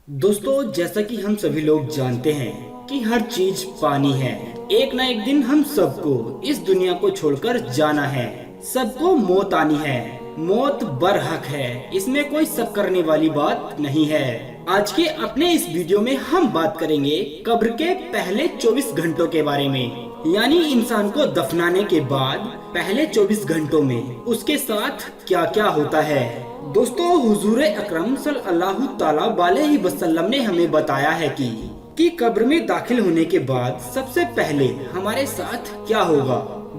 दोस्तों, जैसा कि हम सभी लोग जानते हैं कि हर चीज पानी है। एक ना एक दिन हम सबको इस दुनिया को छोड़कर जाना है। सबको मौत आनी है। मौत बरहक है, इसमें कोई शक करने वाली बात नहीं है। आज के अपने इस वीडियो में हम बात करेंगे कब्र के पहले 24 घंटों के बारे में, यानी इंसान को दफनाने के बाद पहले 24 घंटों में उसके साथ क्या क्या होता है। दोस्तों, हुजूर अकरम सल्लल्लाहु ताला अलैहि वसल्लम ने हमें बताया है कि कब्र में दाखिल होने के बाद सबसे पहले हमारे साथ क्या होगा।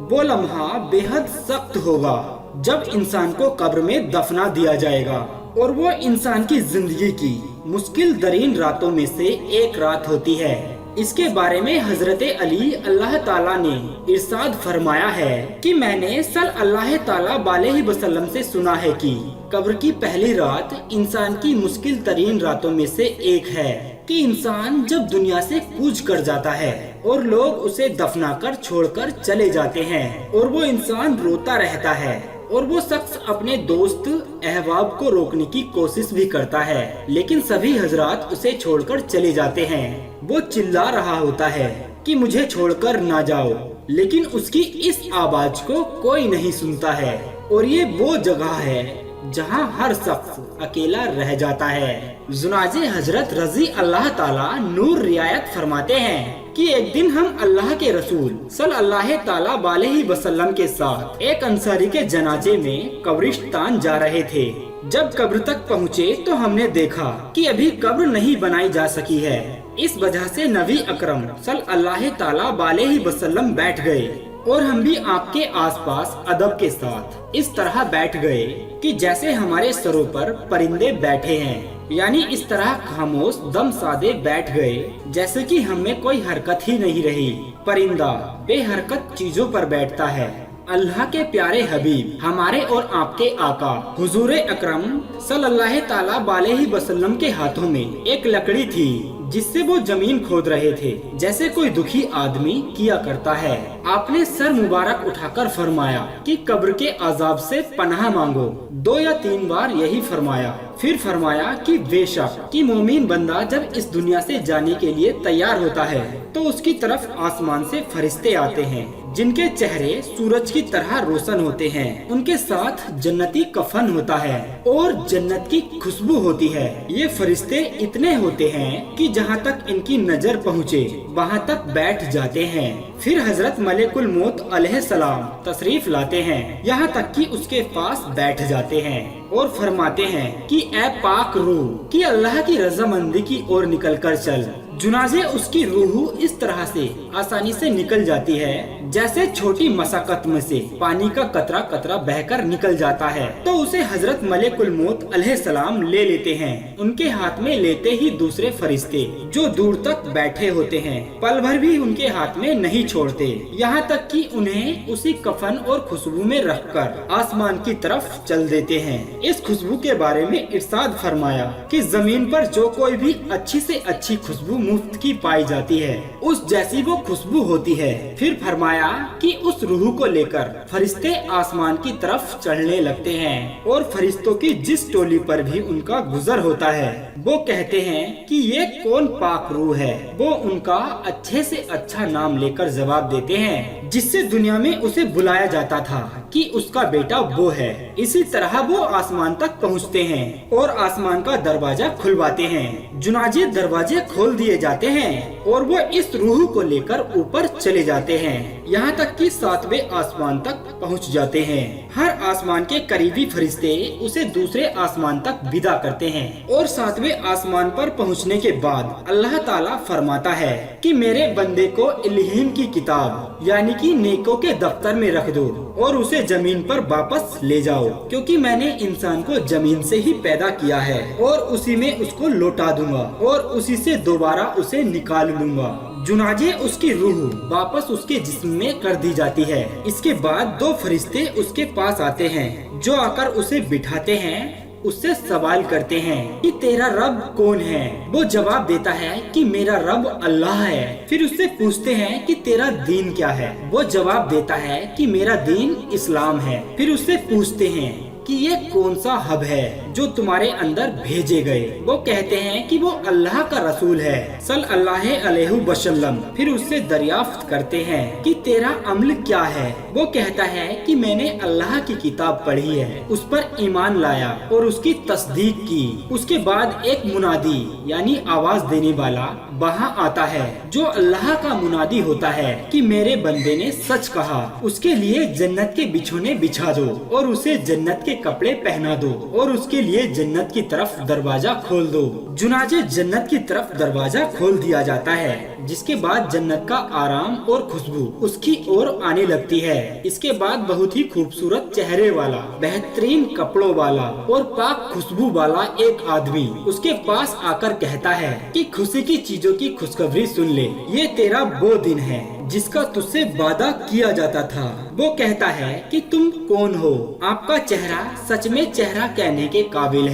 वो लम्हा बेहद सख्त होगा जब इंसान को कब्र में दफना दिया जाएगा, और वो इंसान की जिंदगी की मुश्किल तरीन रातों में से एक रात होती है। इसके बारे में हजरत अली अल्लाह ताला ने इरशाद फरमाया है कि मैंने सल्लल्लाहु ताला अलैहि वसल्लम से सुना है कि कब्र की पहली रात इंसान की मुश्किल तरीन रातों में से एक है, कि इंसान जब दुनिया से कूच कर जाता है और लोग उसे दफनाकर छोड़कर चले जाते हैं, और वो इंसान रोता रहता है, और वो शख्स अपने दोस्त अहबाब को रोकने की कोशिश भी करता है, लेकिन सभी हजरात उसे छोड़कर चले जाते हैं। वो चिल्ला रहा होता है कि मुझे छोड़कर ना जाओ, लेकिन उसकी इस आवाज को कोई नहीं सुनता है। और ये वो जगह है जहाँ हर शख्स अकेला रह जाता है। जुनाजे हजरत रजी अल्लाह ताला नूर रियायत फरमाते हैं कि एक दिन हम अल्लाह के रसूल सल्लल्लाहु ताला अलैहि वसल्लम के साथ एक अंसारी के जनाजे में कब्रिस्तान जा रहे थे। जब कब्र तक पहुँचे तो हमने देखा कि अभी कब्र नहीं बनाई जा सकी है। इस वजह से नबी अकरम सल्लल्लाहु ताला अलैहि वसल्लम बैठ गए, और हम भी आपके आसपास अदब के साथ इस तरह बैठ गए कि जैसे हमारे सरों पर परिंदे बैठे हैं, यानी इस तरह खामोश दम सादे बैठ गए जैसे कि हमें कोई हरकत ही नहीं रही। परिंदा बेहरकत चीजों पर बैठता है। अल्लाह के प्यारे हबीब हमारे और आपके आका हुजूर अकरम सल्लल्लाहु ताला अलैहि वसल्लम के हाथों में एक लकड़ी थी जिससे वो जमीन खोद रहे थे, जैसे कोई दुखी आदमी किया करता है। आपने सर मुबारक उठाकर फरमाया कि कब्र के अजाब से पनाह मांगो। 2 या 3 बार यही फरमाया। फिर फरमाया कि बेशक कि मोमिन बंदा जब इस दुनिया से जाने के लिए तैयार होता है तो उसकी तरफ आसमान से फरिश्ते आते हैं जिनके चेहरे सूरज की तरह रोशन होते हैं। उनके साथ जन्नती कफन होता है और जन्नत की खुशबू होती है। ये फरिश्ते इतने होते हैं कि जहाँ तक इनकी नजर पहुँचे वहाँ तक बैठ जाते हैं। फिर हजरत मलिकुल मौत अलैहिस्सलाम तशरीफ लाते हैं, यहाँ तक कि उसके पास बैठ जाते हैं और फरमाते हैं कि ए पाक रूह कि अल्लाह की रजामंदी की ओर निकल कर चल। जुनाजे उसकी रूह इस तरह से आसानी से निकल जाती है जैसे छोटी मशक्कत में से पानी का कतरा कतरा बहकर निकल जाता है। तो उसे हजरत मलिकुल मौत अलैहिस्सलाम ले लेते हैं। उनके हाथ में लेते ही दूसरे फरिश्ते जो दूर तक बैठे होते हैं पल भर भी उनके हाथ में नहीं छोड़ते, यहाँ तक कि उन्हें उसी कफन और खुशबू में रखकर आसमान की तरफ चल देते हैं। इस खुशबू के बारे में इरशाद फरमाया कि जमीन पर जो कोई भी अच्छी से अच्छी खुशबू मुफ्त की पाई जाती है उस जैसी वो खुशबू होती है। फिर फरमाया कि उस रूह को लेकर फरिश्ते आसमान की तरफ चढ़ने लगते हैं, और फरिश्तों की जिस टोली पर भी उनका गुजर होता है वो कहते हैं कि ये कौन पाक रूह है। वो उनका अच्छे से अच्छा नाम लेकर जवाब देते हैं जिससे दुनिया में उसे बुलाया जाता था कि उसका बेटा वो है। इसी तरह वो आसमान तक पहुँचते हैं और आसमान का दरवाजा खुलवाते हैं। जुनाजे दरवाजे खोल दिए जाते हैं और वो इस रूह को लेकर ऊपर चले जाते हैं, यहाँ तक कि 7वें आसमान तक पहुँच जाते हैं। हर आसमान के करीबी फरिश्ते उसे दूसरे आसमान तक विदा करते हैं, और 7वें आसमान पर पहुँचने के बाद अल्लाह ताला फरमाता है कि मेरे बंदे को इल्हीन की किताब यानी कि नेकों के दफ्तर में रख दो और उसे जमीन पर वापस ले जाओ, क्योंकि मैंने इंसान को जमीन से ही पैदा किया है और उसी में उसको लौटा दूंगा और उसी से दोबारा उसे निकाल लूंगा। जुनाजे उसकी रूह वापस उसके जिस्म में कर दी जाती है। इसके बाद 2 फरिश्ते उसके पास आते हैं जो आकर उसे बिठाते हैं, उससे सवाल करते हैं कि तेरा रब कौन है। वो जवाब देता है कि मेरा रब अल्लाह है। फिर उससे पूछते हैं कि तेरा दीन क्या है। वो जवाब देता है कि मेरा दीन इस्लाम है। फिर उससे पूछते हैं कि ये कौन सा हब है जो तुम्हारे अंदर भेजे गए। वो कहते हैं कि वो अल्लाह का रसूल है सल्लल्लाहु अलैहि वसल्लम। फिर उससे दरियाफ्त करते हैं कि तेरा अमल क्या है। वो कहता है कि मैंने अल्लाह की किताब पढ़ी है, उस पर ईमान लाया और उसकी तस्दीक की। उसके बाद एक मुनादी यानी आवाज देने वाला वहाँ आता है जो अल्लाह का मुनादी होता है कि मेरे बंदे ने सच कहा, उसके लिए जन्नत के बिछोने बिछा दो और उसे जन्नत के कपड़े पहना दो और उसके लिए जन्नत की तरफ दरवाजा खोल दो। चुनाचे जन्नत की तरफ दरवाजा खोल दिया जाता है, जिसके बाद जन्नत का आराम और खुशबू उसकी ओर आने लगती है। इसके बाद बहुत ही खूबसूरत चेहरे वाला, बेहतरीन कपड़ों वाला और पाक खुशबू वाला एक आदमी उसके पास आकर कहता है कि खुशी की चीजों की खुशखबरी सुन ले, ये तेरा वो दिन है जिसका तुझसे वादा किया जाता था। वो कहता है कि तुम कौन हो। आपका चेहरा सच में चेहरा कहने के काबिल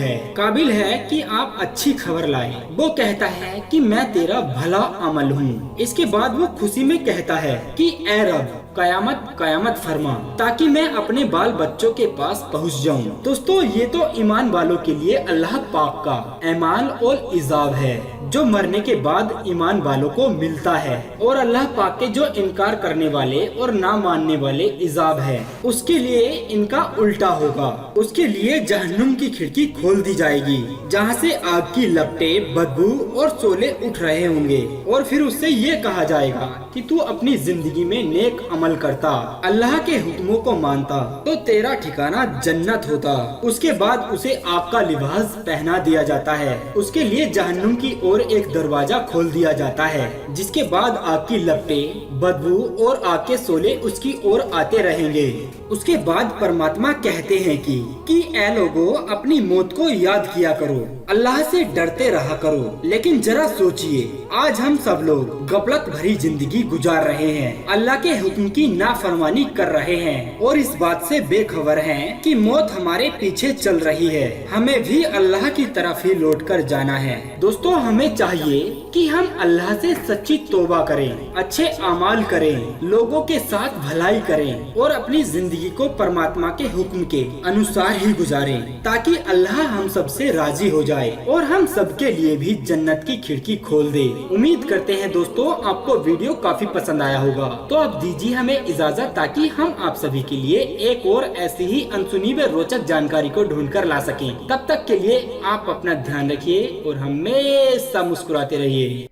है कि आप अच्छी खबर लाए। वो कहता है कि मैं तेरा भला अमल हूँ। इसके बाद वो खुशी में कहता है कि ऐ रब कयामत फरमा ताकि मैं अपने बाल बच्चों के पास पहुँच जाऊँ। दोस्तों ये तो ईमान वालों के लिए अल्लाह पाक का ऐमान और इजाब है जो मरने के बाद ईमान वालों को मिलता है, और अल्लाह पाक के जो इनकार करने वाले और ना मानने वाले इजाब है उसके लिए इनका उल्टा होगा। उसके लिए जहन्नुम की खिड़की खोल दी जाएगी जहाँ से आग की लपटें, बदबू और शोले उठ रहे होंगे, और फिर उससे ये कहा जाएगा कि तू अपनी जिंदगी में नेक अमल करता, अल्लाह के हुक्मों को मानता तो तेरा ठिकाना जन्नत होता। उसके बाद उसे आग का लिबास पहना दिया जाता है। उसके लिए जहन्नुम की ओर एक दरवाजा खोल दिया जाता है, जिसके बाद आग की लपटें, बदबू और आग के शोले उसकी ओर आते रहेंगे। उसके बाद परमात्मा कहते हैं कि ऐ लोगों अपनी मौत को याद किया करो, अल्लाह से डरते रहा करो। लेकिन जरा सोचिए, आज हम सब लोग गफलत भरी जिंदगी गुजार रहे हैं, अल्लाह के हुक्म की नाफरमानी कर रहे हैं और इस बात से बेखबर हैं कि मौत हमारे पीछे चल रही है। हमें भी अल्लाह की तरफ ही लौट कर जाना है। दोस्तों हमें चाहिए कि हम अल्लाह से सच्ची तौबा करें, अच्छे अमाल करें, लोगों के साथ भलाई करें और अपनी जिंदगी को परमात्मा के हुक्म के अनुसार ही गुजारें, ताकि अल्लाह हम सब से राजी हो जाए और हम सबके लिए भी जन्नत की खिड़की खोल दे। उम्मीद करते हैं दोस्तों आपको वीडियो काफी पसंद आया होगा। तो अब दीजिए हमें इजाजत ताकि हम आप सभी के लिए एक और ऐसी ही अनसुनी व रोचक जानकारी को ढूंढ कर ला सकें। तब तक के लिए आप अपना ध्यान रखिए और हमेशा मुस्कुराते रहिए।